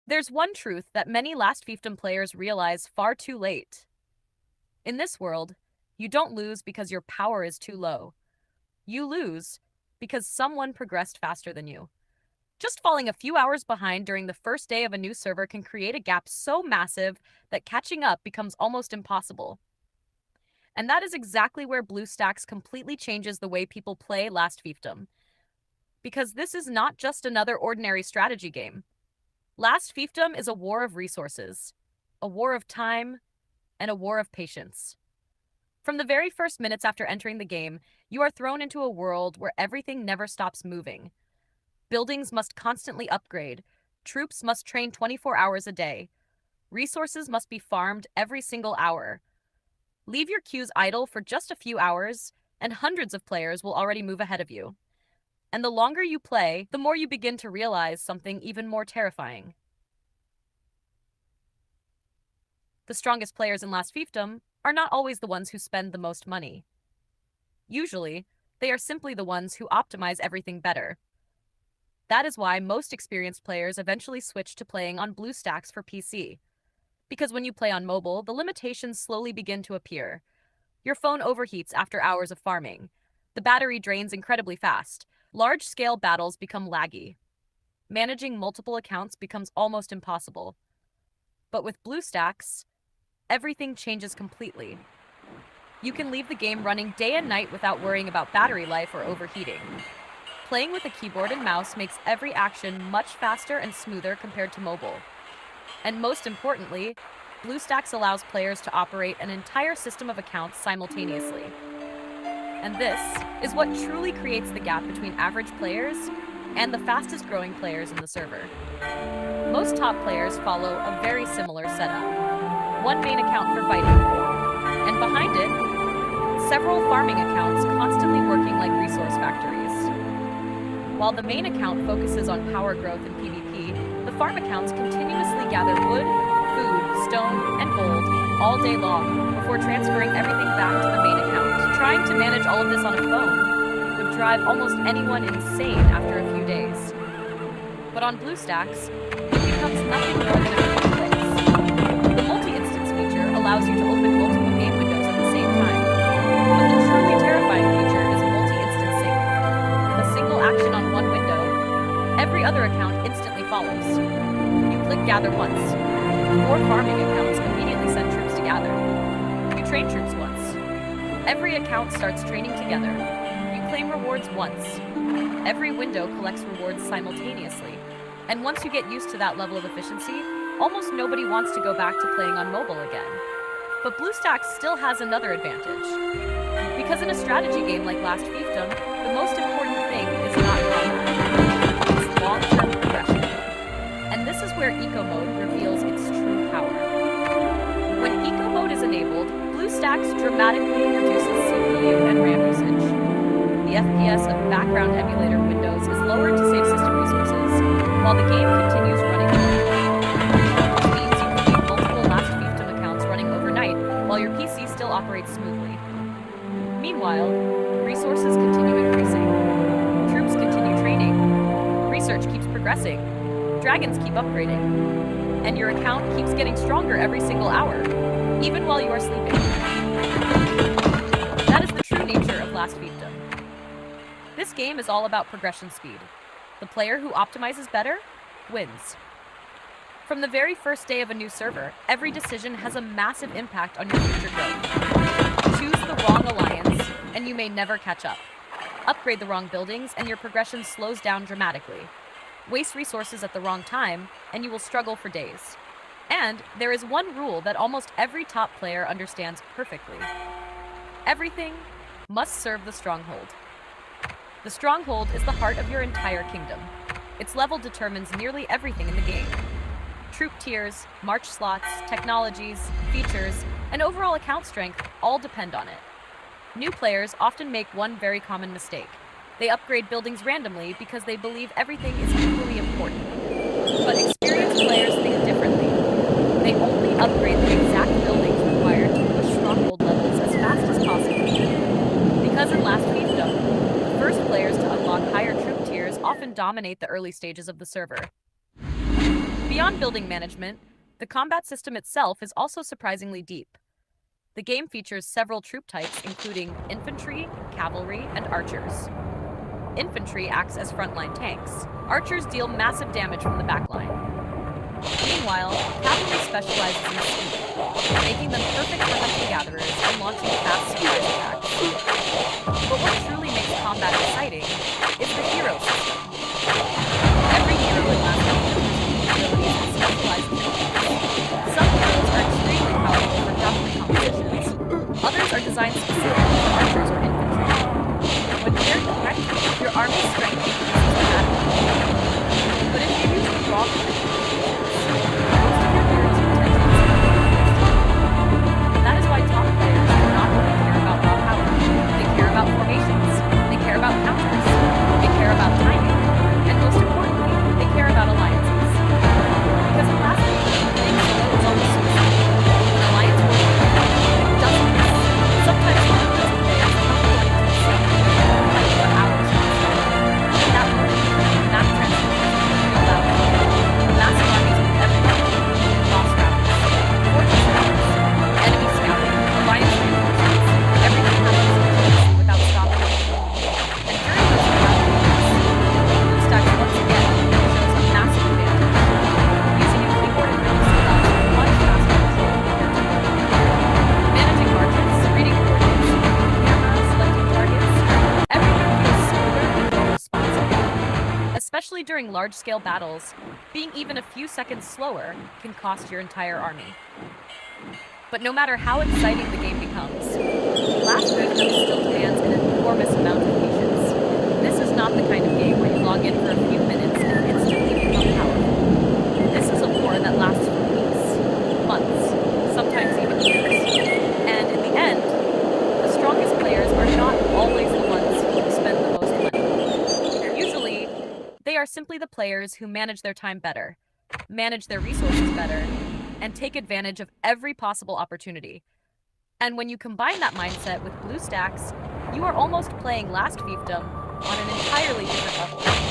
There's one truth that many Last Fiefdom players realize far too late. In this world, you don't lose because your power is too low. You lose because someone progressed faster than you. Just falling a few hours behind during the first day of a new server can create a gap so massive that catching up becomes almost impossible. And that is exactly where BlueStacks completely changes the way people play Last Fiefdom. Because this is not just another ordinary strategy game. Last Fiefdom is a war of resources, a war of time, and a war of patience. From the very first minutes after entering the game, you are thrown into a world where everything never stops moving. Buildings must constantly upgrade, troops must train 24 hours a day, resources must be farmed every single hour. Leave your queues idle for just a few hours, and hundreds of players will already move ahead of you. And the longer you play, the more you begin to realize something even more terrifying. The strongest players in Last Fiefdom are not always the ones who spend the most money. Usually, they are simply the ones who optimize everything better. That is why most experienced players eventually switch to playing on BlueStacks for PC. Because when you play on mobile, the limitations slowly begin to appear. Your phone overheats after hours of farming. The battery drains incredibly fast. Large-scale battles become laggy. Managing multiple accounts becomes almost impossible. But with BlueStacks, everything changes completely. You can leave the game running day and night without worrying about battery life or overheating. Playing with a keyboard and mouse makes every action much faster and smoother compared to mobile. And most importantly, BlueStacks allows players to operate an entire system of accounts simultaneously. And this is what truly creates the gap between average players and the fastest growing players in the server. Most top players follow a very similar setup. One main account for fighting, and behind it, several farming accounts constantly working like resource factories. While the main account focuses on power growth and PvP, the farm accounts continuously gather wood, food, stone, and gold all day long before transferring everything back to the main account. Trying to manage all of this on a phone would drive almost anyone insane after a few days. But on BlueStacks, it becomes nothing more than a few clicks. The multi-instance feature allows you to open multiple game windows at the same time. But the truly terrifying feature is multi-instance sync. With a single action on one window, every other account instantly follows. You click gather once. 4 farming accounts immediately send troops to gather. You train troops once. Every account starts training together. You claim rewards once. Every window collects rewards simultaneously. And once you get used to that level of efficiency, almost nobody wants to go back to playing on mobile again. But BlueStacks still has another advantage. Because in a strategy game like Last Fiefdom, the most important thing is not combat. It's long-term progression. And this is where Eco Mode reveals its true power. When Eco Mode is enabled, BlueStacks dramatically reduces CPU and RAM usage. The FPS of background emulator windows is lowered to save system resources, while the game continues running. This means you can leave multiple Last Fiefdom accounts running overnight, while your PC still operates smoothly. Meanwhile, resources continue increasing. Troops continue training. Research keeps progressing. Dragons keep upgrading. And your account keeps getting stronger every single hour, even while you are sleeping. That is the true nature of Last Fiefdom. This game is all about progression speed. The player who optimizes better wins. From the very first day of a new server, every decision has a massive impact on your future growth. Choose the wrong alliance, and you may never catch up. Upgrade the wrong buildings, and your progression slows down dramatically. Waste resources at the wrong time, and you will struggle for days. And there is one rule that almost every top player understands perfectly. Everything must serve the stronghold. The stronghold is the heart of your entire kingdom. Its level determines nearly everything in the game. Troop tiers, march slots, technologies, features, and overall account strength all depend on it. New players often make one very common mistake. They upgrade buildings randomly because they believe everything is equally important. But experienced players think differently. They only upgrade the exact buildings required to push stronghold levels as fast as possible. Because in Last Fiefdom, the first players to unlock higher troop tiers often dominate the early stages of the server. Beyond building management, the combat system itself is also surprisingly deep. The game features several troop types, including infantry, cavalry, and archers. Infantry acts as frontline tanks. Archers deal massive damage from the backline. Meanwhile, cavalry specializes in speed, making them perfect for hunting-gatherers and launching fast surprise attacks. But what truly makes combat exciting is the hero system. Every hero in Last Fiefdom has abilities and specialized techniques. Some heroes are extremely powerful for cavalry compositions. Others are designed specifically for archers or infantry. When paired correctly, your army's strength increases dramatically. But if you use the wrong that is why top players do not only care about raw power, they care about formations, they care about counters, they care about timing, and most importantly, they care about alliances. Because in Last Fiefdom, playing solo is almost suicide. When alliance works together, it doesn't miss. Sometimes hundreds of players come collectively together, fight for hours non-stop. At that point, the map transforms into a real battle. Massive armies with everything, boss battles, fortress battles, enemy scouting, alliance reinforcements, everything happens continuously without stopping. And during those battles, BlueStacks once again shows a massive advantage. Using a keyboard and mouse allows you much faster control of your team. Managing markets, reading coordinates, cameras, selecting targets, everything feels smoother and more responsive. Especially during large-scale battles, being even a few seconds slower can cost your entire army. But no matter how exciting the game becomes, Last Fiefdom still demands an enormous amount of patience. This is not the kind of game where you log in for a few minutes and instantly become powerful. This is a war that lasts for weeks, months, sometimes even years. And in the end, the strongest players are not always the ones who spend the most money. Usually, they are simply the players who manage their time better, manage their resources better, and take advantage of every possible opportunity. And when you combine that mindset with BlueStacks, you are almost playing Last Fiefdom on an entirely different level.